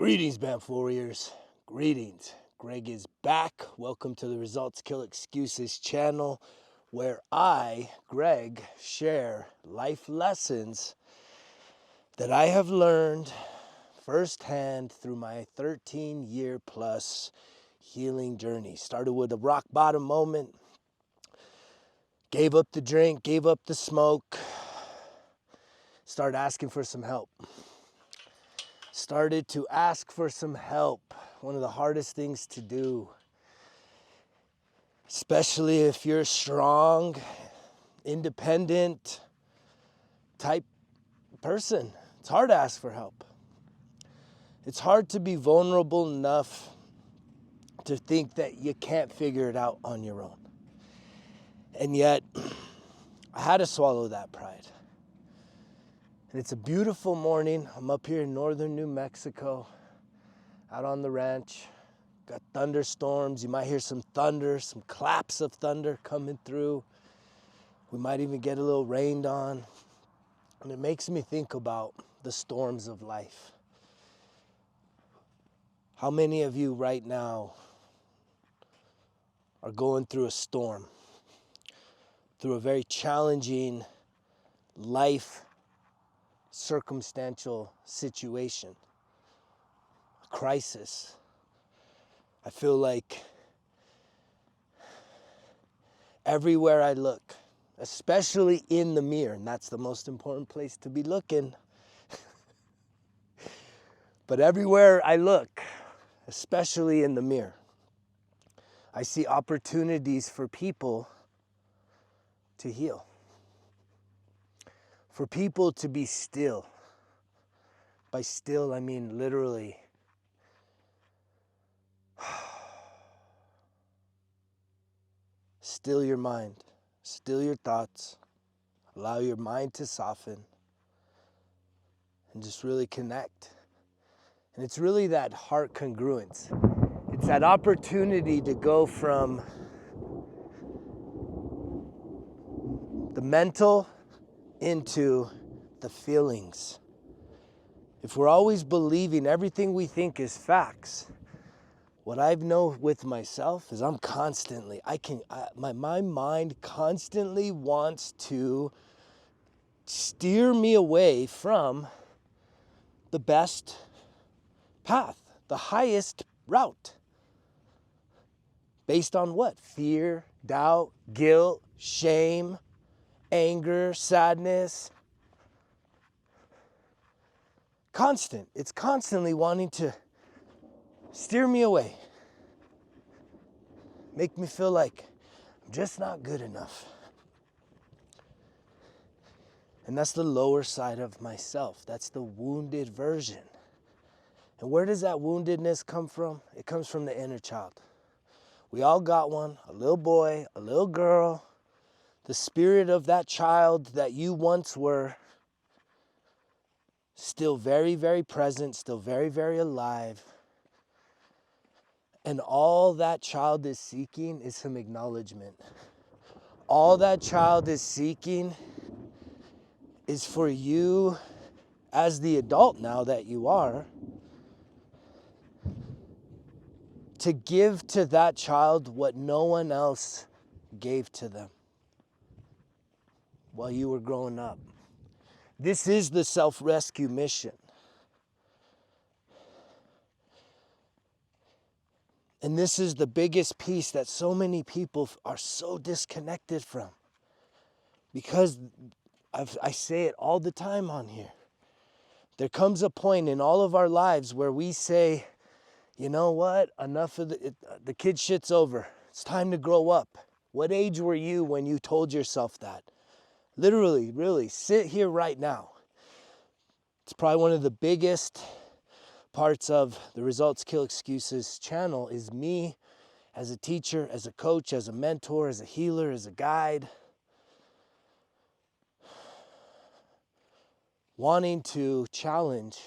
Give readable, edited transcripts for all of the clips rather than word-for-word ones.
Greetings, Banff Warriors. Greetings. Greg is back. Welcome to the Results Kill Excuses channel, where I, Greg, share life lessons that I have learned firsthand through my 13-year plus healing journey. Started with a rock bottom moment, gave up the drink, gave up the smoke, started asking for some help. Started to ask for some help. One of the hardest things to do, especially if you're a strong, independent type person. It's hard to ask for help. It's hard to be vulnerable enough to think that you can't figure it out on your own. And yet, I had to swallow that pride. And it's a beautiful morning. I'm up here in northern New Mexico, out on the ranch. Got thunderstorms. You might hear some thunder, some claps of thunder coming through. We might even get a little rained on. And it makes me think about the storms of life. How many of you right now are going through a storm, through a very challenging life circumstantial situation, a crisis? I feel like everywhere I look, especially in the mirror, and that's the most important place to be looking, but everywhere I look, especially in the mirror, I see opportunities for people to heal, for people to be still. By still, I mean literally still your mind, still your thoughts, allow your mind to soften, and just really connect. And it's really that heart congruence. It's that opportunity to go from the mental into the feelings. If we're always believing everything we think is facts, what I know with myself is my mind constantly wants to steer me away from the best path, the highest route. Based on what? Fear, doubt, guilt, shame, anger, sadness. Constant. It's constantly wanting to steer me away. Make me feel like I'm just not good enough. And that's the lower side of myself. That's the wounded version. And where does that woundedness come from? It comes from the inner child. We all got one, a little boy, a little girl. The spirit of that child that you once were, still very, very present, still very, very alive. And all that child is seeking is some acknowledgement. All that child is seeking is for you, as the adult now that you are, to give to that child what no one else gave to them while you were growing up. This is the self-rescue mission. And this is the biggest piece that so many people are so disconnected from. Because I say it all the time on here. There comes a point in all of our lives where we say, you know what, enough of the kid shit's over. It's time to grow up. What age were you when you told yourself that? Literally, really, sit here right now. It's probably one of the biggest parts of the Results Kill Excuses channel is me as a teacher, as a coach, as a mentor, as a healer, as a guide, wanting to challenge,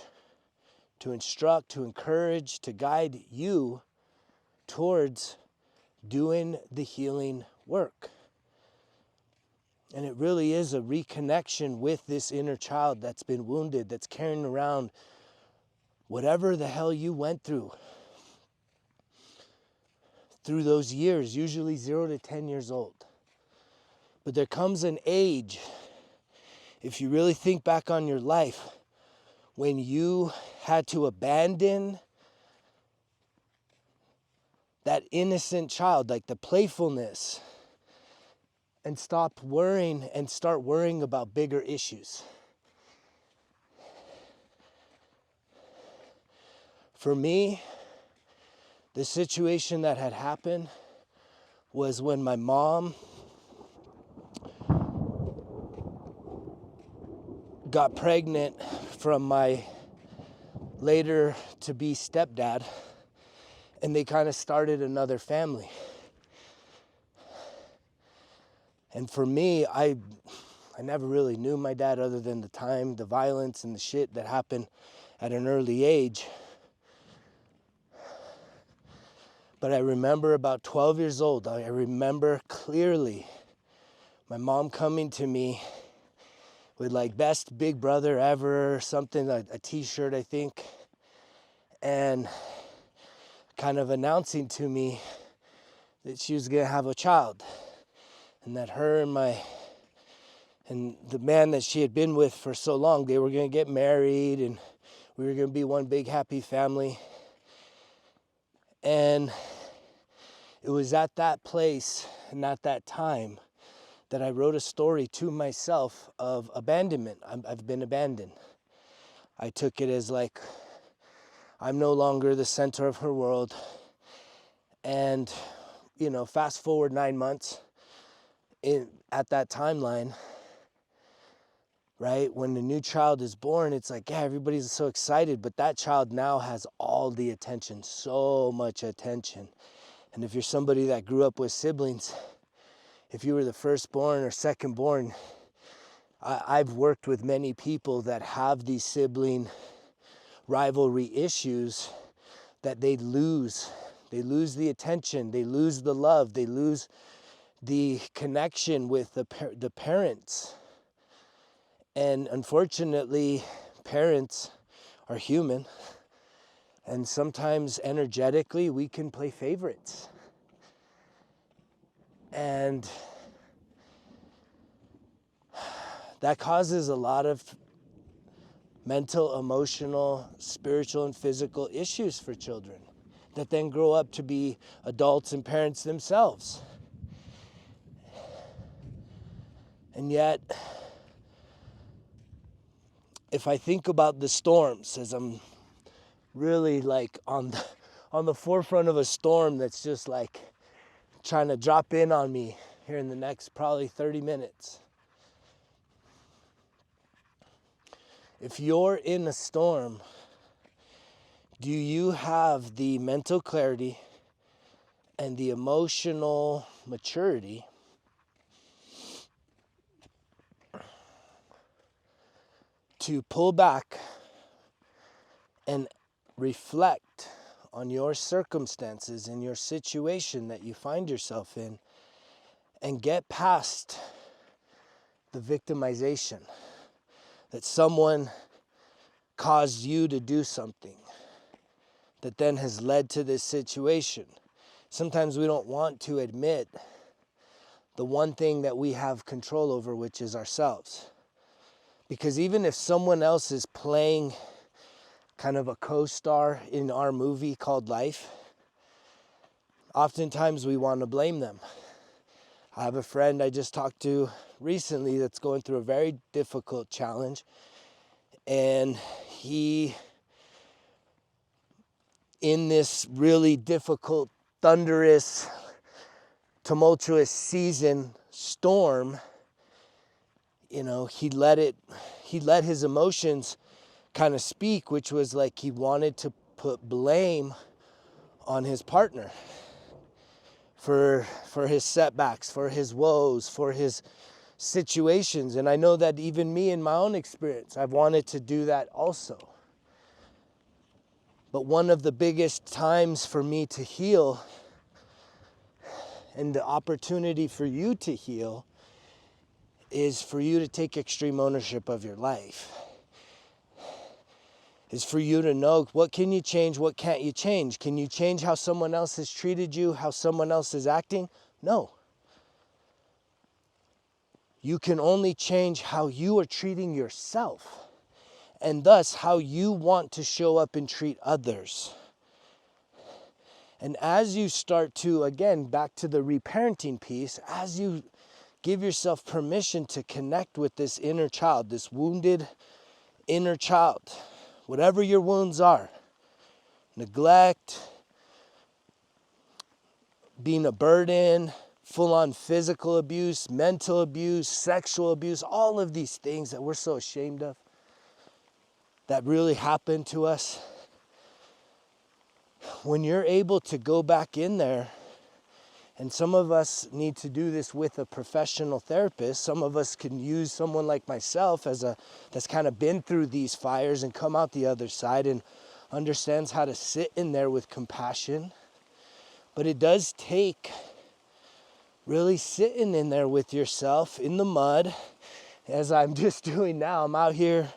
to instruct, to encourage, to guide you towards doing the healing work. And it really is a reconnection with this inner child that's been wounded, that's carrying around whatever the hell you went through those years, usually 0 to 10 years old. But there comes an age, if you really think back on your life, when you had to abandon that innocent child, like the playfulness, and stop worrying and start worrying about bigger issues. For me, the situation that had happened was when my mom got pregnant from my later to be stepdad, and they kind of started another family. And for me, I never really knew my dad other than the time, the violence and the shit that happened at an early age. But I remember about 12 years old, I remember clearly my mom coming to me with like best big brother ever, something, a t-shirt I think, and kind of announcing to me that she was gonna have a child, and that her and the man that she had been with for so long, they were gonna get married, and we were gonna be one big happy family. And it was at that place and at that time that I wrote a story to myself of abandonment. I've been abandoned. I took it as like, I'm no longer the center of her world. And, you know, fast forward 9 months at that timeline, right? When the new child is born, it's like, yeah, everybody's so excited, but that child now has all the attention, so much attention. And if you're somebody that grew up with siblings, if you were the firstborn or secondborn, I've worked with many people that have these sibling rivalry issues that they lose. They lose the attention, they lose the love, they lose the connection with the parents. And unfortunately, parents are human. And sometimes energetically, we can play favorites. And that causes a lot of mental, emotional, spiritual, and physical issues for children that then grow up to be adults and parents themselves. And yet, if I think about the storms, as I'm really like on the forefront of a storm that's just like trying to drop in on me here in the next probably 30 minutes. If you're in a storm, do you have the mental clarity and the emotional maturity to pull back and reflect on your circumstances and your situation that you find yourself in, and get past the victimization that someone caused you to do something that then has led to this situation? Sometimes we don't want to admit the one thing that we have control over, which is ourselves. Because even if someone else is playing kind of a co-star in our movie called life, oftentimes we want to blame them. I have a friend I just talked to recently that's going through a very difficult challenge, and he, in this really difficult, thunderous, tumultuous storm, you know, he let his emotions kind of speak, which was like he wanted to put blame on his partner for his setbacks, for his woes, for his situations. And I know that even me in my own experience, I've wanted to do that also. But one of the biggest times for me to heal, and the opportunity for you to heal, is for you to take extreme ownership of your life. is for you to know what can you change, what can't you change. Can you change how someone else has treated you, how someone else is acting? No. You can only change how you are treating yourself, and thus how you want to show up and treat others. And as you start to, again, back to the reparenting piece, as you give yourself permission to connect with this inner child, this wounded inner child, whatever your wounds are, neglect, being a burden, full-on physical abuse, mental abuse, sexual abuse, all of these things that we're so ashamed of, that really happened to us. When you're able to go back in there, and some of us need to do this with a professional therapist. Some of us can use someone like myself that's kind of been through these fires and come out the other side and understands how to sit in there with compassion. But it does take really sitting in there with yourself in the mud, as I'm just doing now. I'm out here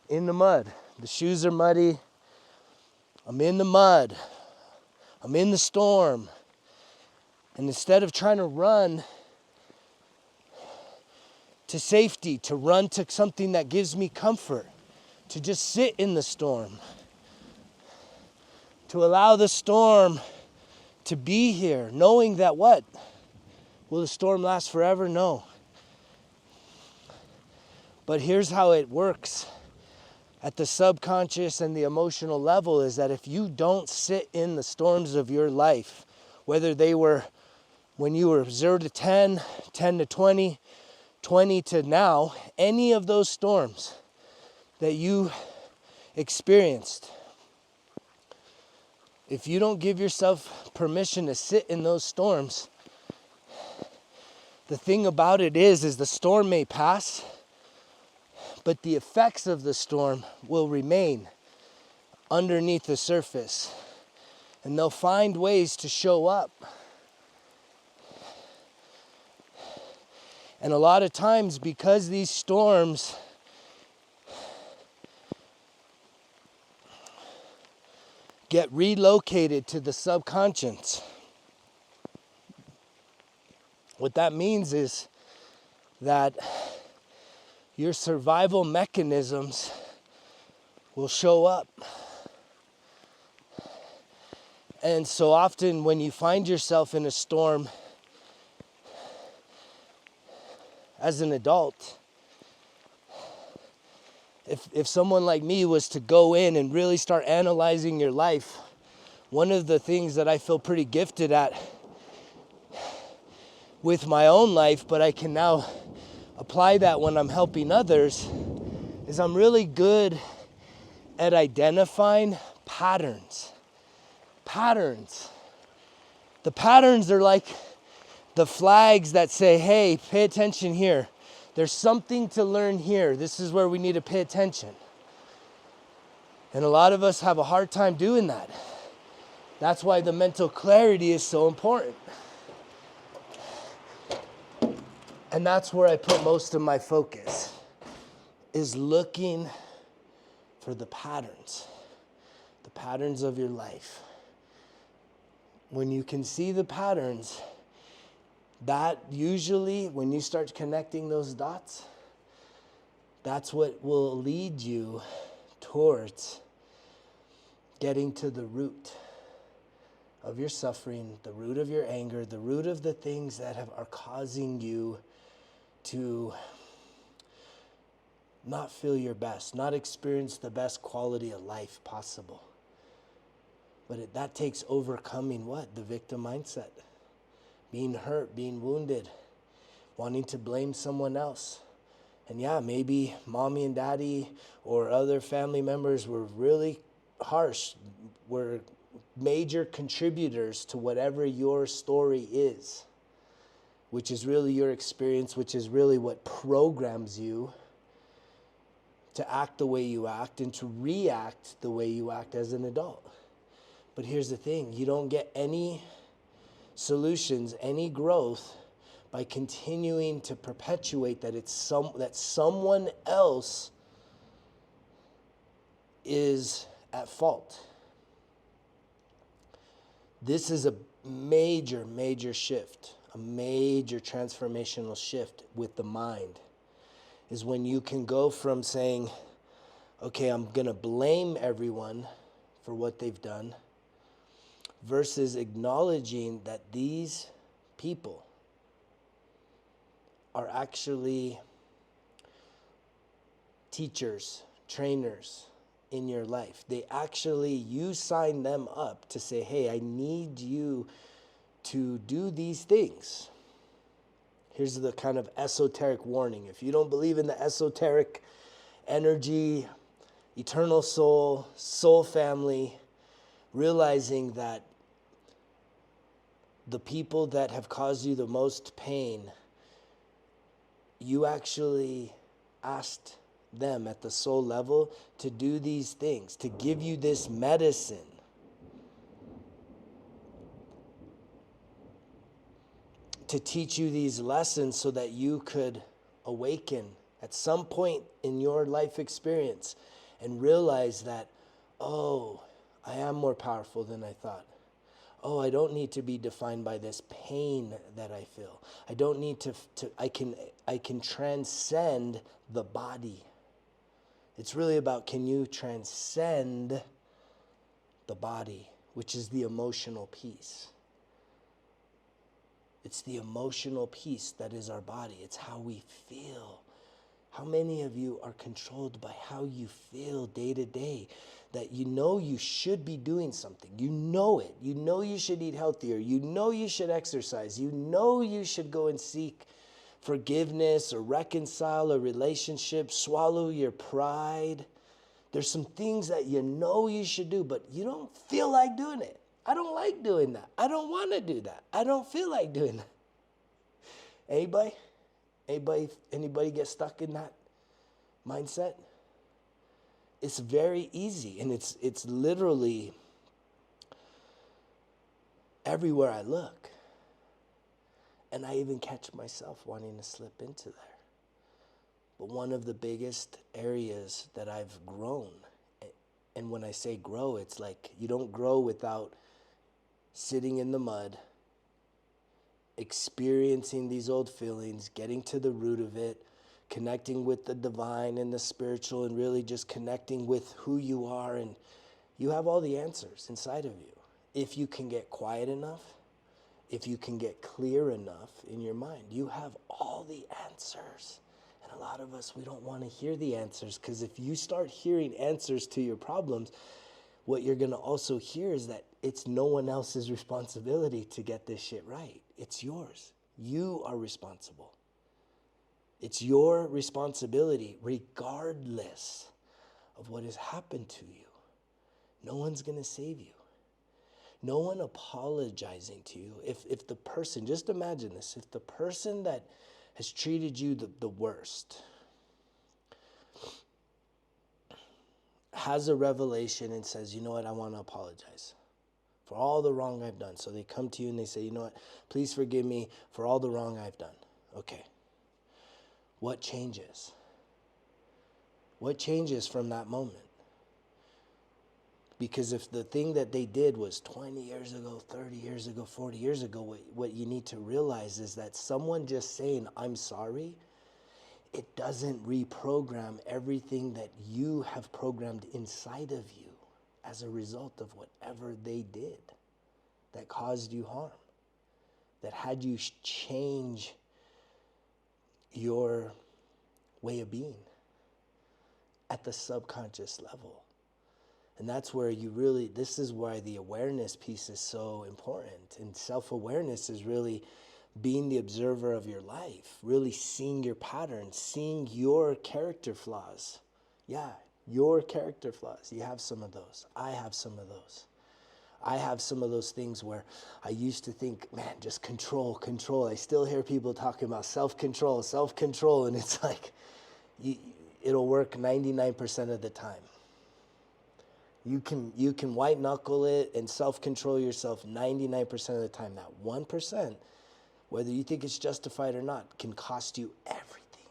in the mud. The shoes are muddy. I'm in the mud. I'm in the storm. And instead of trying to run to safety, to run to something that gives me comfort, to just sit in the storm, to allow the storm to be here, knowing that what? Will the storm last forever? No. But here's how it works at the subconscious and the emotional level, is that if you don't sit in the storms of your life, whether they were when you were 0 to 10, 10 to 20, 20 to now, any of those storms that you experienced, if you don't give yourself permission to sit in those storms, the thing about it is the storm may pass, but the effects of the storm will remain underneath the surface, and they'll find ways to show up. And a lot of times, because these storms get relocated to the subconscious, what that means is that your survival mechanisms will show up. And so often when you find yourself in a storm as an adult, if someone like me was to go in and really start analyzing your life, one of the things that I feel pretty gifted at with my own life, but I can now apply that when I'm helping others, is I'm really good at identifying patterns. Patterns. The patterns are like the flags that say, hey, pay attention here. There's something to learn here. This is where we need to pay attention. And a lot of us have a hard time doing that. That's why the mental clarity is so important. And that's where I put most of my focus, is looking for the patterns of your life. When you can see the patterns, that usually, when you start connecting those dots, that's what will lead you towards getting to the root of your suffering, the root of your anger, the root of the things that are causing you to not feel your best, not experience the best quality of life possible. But that takes overcoming what? The victim mindset. Being hurt, being wounded, wanting to blame someone else. And yeah, maybe mommy and daddy or other family members were really harsh, were major contributors to whatever your story is, which is really your experience, which is really what programs you to act the way you act and to react the way you act as an adult. But here's the thing, you don't get any solutions, any growth by continuing to perpetuate that that someone else is at fault. This is a major, major shift, a major transformational shift with the mind, is when you can go from saying, okay, I'm going to blame everyone for what they've done, versus acknowledging that these people are actually teachers, trainers in your life. They actually, you sign them up to say, hey, I need you to do these things. Here's the kind of esoteric warning. If you don't believe in the esoteric energy, eternal soul, soul family, realizing that the people that have caused you the most pain, you actually asked them at the soul level to do these things, to give you this medicine. To teach you these lessons so that you could awaken at some point in your life experience and realize that, oh, I am more powerful than I thought. Oh, I don't need to be defined by this pain that I feel. I don't need to I can transcend the body. It's really about, can you transcend the body, which is the emotional piece. It's the emotional piece that is our body. It's how we feel. How many of you are controlled by how you feel day to day? That you know you should be doing something. You know it. You know you should eat healthier. You know you should exercise. You know you should go and seek forgiveness or reconcile a relationship, swallow your pride. There's some things that you know you should do, but you don't feel like doing it. I don't like doing that. I don't want to do that. I don't feel like doing that. Anybody? Anybody get stuck in that mindset? It's very easy, and it's literally everywhere I look. And I even catch myself wanting to slip into there. But one of the biggest areas that I've grown, and when I say grow, it's like you don't grow without sitting in the mud, experiencing these old feelings, getting to the root of it, connecting with the divine and the spiritual, and really just connecting with who you are. And you have all the answers inside of you. If you can get quiet enough, if you can get clear enough in your mind, you have all the answers. And a lot of us, we don't want to hear the answers, because if you start hearing answers to your problems, what you're going to also hear is that it's no one else's responsibility to get this shit right. It's yours. You are responsible. It's your responsibility regardless of what has happened to you. No one's going to save you. No one apologizing to you. If the person, just imagine this, if the person that has treated you the worst has a revelation and says, you know what, I want to apologize for all the wrong I've done. So they come to you and they say, you know what, please forgive me for all the wrong I've done. Okay. What changes? What changes from that moment? Because if the thing that they did was 20 years ago, 30 years ago, 40 years ago, what you need to realize is that someone just saying, I'm sorry, it doesn't reprogram everything that you have programmed inside of you as a result of whatever they did that caused you harm, that had you change your way of being at the subconscious level. And that's where you really, this is why the awareness piece is so important. And self-awareness is really being the observer of your life, really seeing your patterns, seeing your character flaws. Yeah, your character flaws. You have some of those. I have some of those. I have some of those things where I used to think, man, just control. I still hear people talking about self-control, and it's like, it'll work 99% of the time. You can white knuckle it and self-control yourself 99% of the time. That 1%, whether you think it's justified or not, can cost you everything.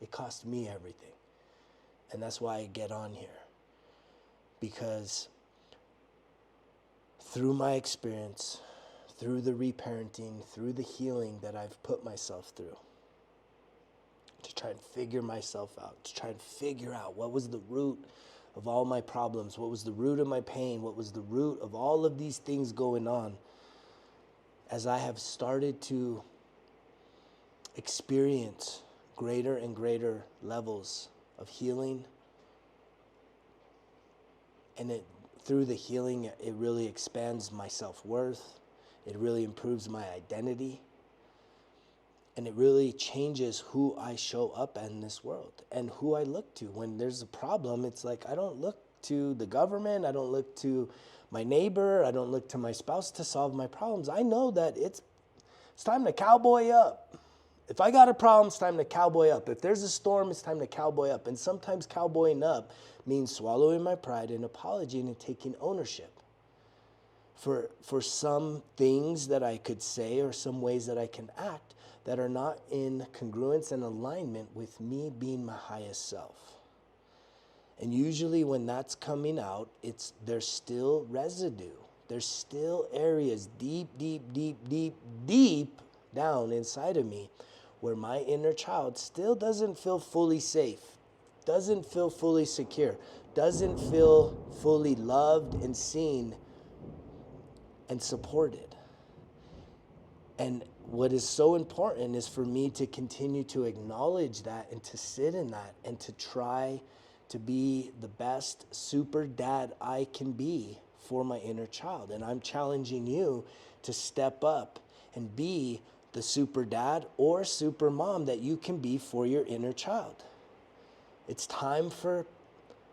It cost me everything. And that's why I get on here. because through my experience, through the reparenting, through the healing that I've put myself through, to try and figure myself out, to try and figure out what was the root of all my problems, what was the root of my pain, what was the root of all of these things going on. As I have started to experience greater and greater levels of healing, and through the healing, it really expands my self-worth, it really improves my identity, and it really changes who I show up in this world and who I look to. When there's a problem, it's like I don't look to the government, I don't look to my neighbor, I don't look to my spouse to solve my problems. I know that it's time to cowboy up. If I got a problem, it's time to cowboy up. If there's a storm, it's time to cowboy up. And sometimes cowboying up means swallowing my pride and apologizing and taking ownership for some things that I could say or some ways that I can act that are not in congruence and alignment with me being my highest self. And usually when that's coming out, there's still residue. There's still areas deep down inside of me where my inner child still doesn't feel fully safe, doesn't feel fully secure, doesn't feel fully loved and seen and supported. And what is so important is for me to continue to acknowledge that and to sit in that and to try to be the best super dad I can be for my inner child. And I'm challenging you to step up and be the super dad or super mom that you can be for your inner child. It's time for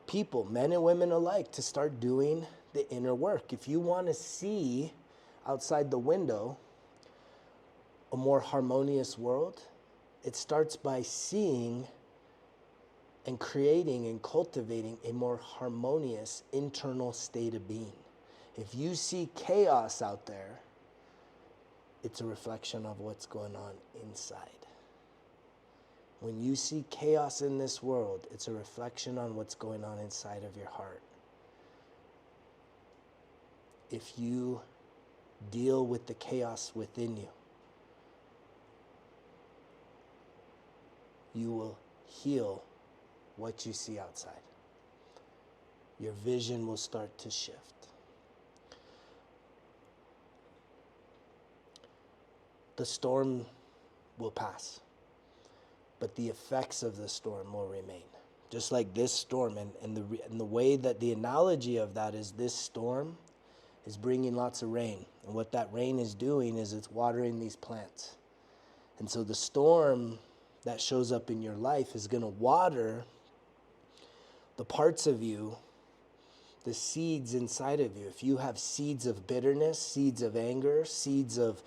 people, men and women alike, to start doing the inner work. If you want to see outside the window a more harmonious world, it starts by seeing and creating and cultivating a more harmonious internal state of being. If you see chaos out there, it's a reflection of what's going on inside. When you see chaos in this world, it's a reflection on what's going on inside of your heart. If you deal with the chaos within you, you will heal what you see outside. Your vision will start to shift. The storm will pass, but the effects of the storm will remain. Just like this storm, and the way that the analogy of that is, this storm is bringing lots of rain. And what that rain is doing is it's watering these plants. And so the storm that shows up in your life is going to water the parts of you, the seeds inside of you. If you have seeds of bitterness, seeds of anger, seeds of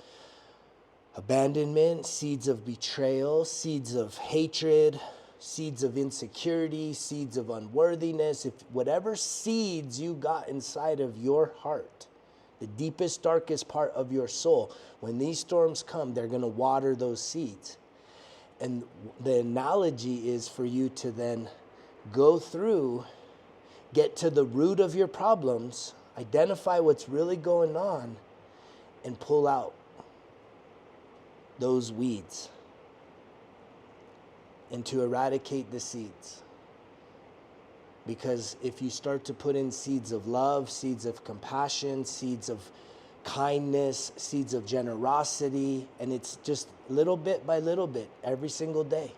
abandonment, seeds of betrayal, seeds of hatred, seeds of insecurity, seeds of unworthiness, if whatever seeds you got inside of your heart, the deepest, darkest part of your soul, when these storms come, they're going to water those seeds. And the analogy is for you to then go through, get to the root of your problems, identify what's really going on, and pull out those weeds, and to eradicate the seeds. Because if you start to put in seeds of love, seeds of compassion, seeds of kindness, seeds of generosity, and it's just little bit by little bit, every single day.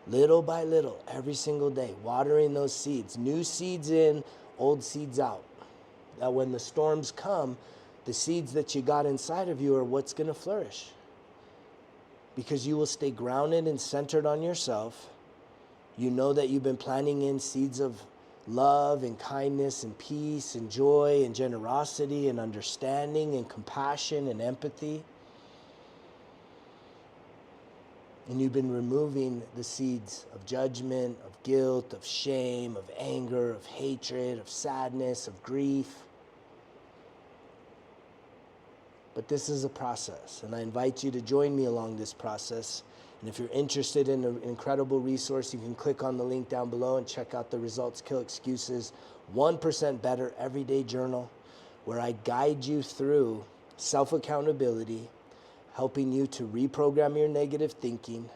Little by little, every single day, watering those seeds. New seeds in, old seeds out. That when the storms come, the seeds that you got inside of you are what's going to flourish. Because you will stay grounded and centered on yourself. You know that you've been planting in seeds of love and kindness and peace and joy and generosity and understanding and compassion and empathy. And you've been removing the seeds of judgment, of guilt, of shame, of anger, of hatred, of sadness, of grief. But this is a process, and I invite you to join me along this process And if you're interested in an incredible resource, you can click on the link down below and check out the Results Kill Excuses 1% Better Everyday Journal, where I guide you through self-accountability, helping you to reprogram your negative thinking,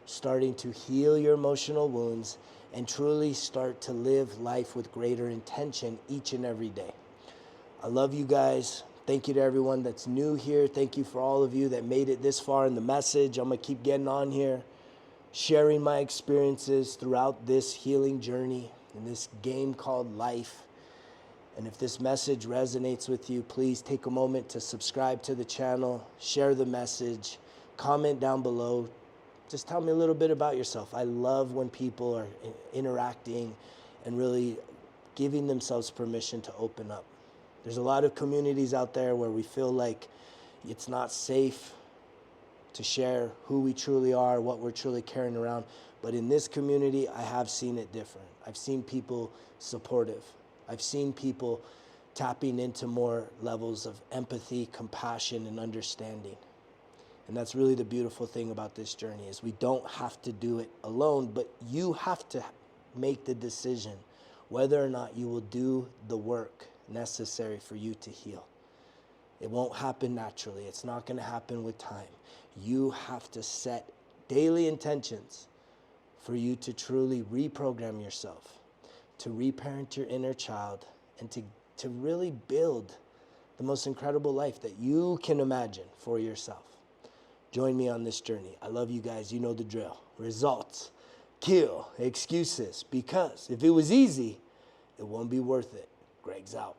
starting to heal your emotional wounds, and truly start to live life with greater intention each and every day. I love you guys. Thank you to everyone that's new here. Thank you for all of you that made it this far in the message. I'm going to keep getting on here, sharing my experiences throughout this healing journey in this game called life. And if this message resonates with you, please take a moment to subscribe to the channel, share the message, comment down below. Just tell me a little bit about yourself. I love when people are interacting and really giving themselves permission to open up. There's a lot of communities out there where we feel like it's not safe to share who we truly are, what we're truly carrying around. But in this community, I have seen it different. I've seen people supportive. I've seen people tapping into more levels of empathy, compassion, and understanding. And that's really the beautiful thing about this journey, is we don't have to do it alone, but you have to make the decision whether or not you will do the work necessary for you to heal. It won't happen naturally. It's not going to happen with time. You have to set daily intentions for you to truly reprogram yourself, to reparent your inner child, and to really build the most incredible life that you can imagine for yourself. Join me on this journey. I love you guys. You know the drill. Results kill excuses, because if it was easy, it won't be worth it. Greg's out.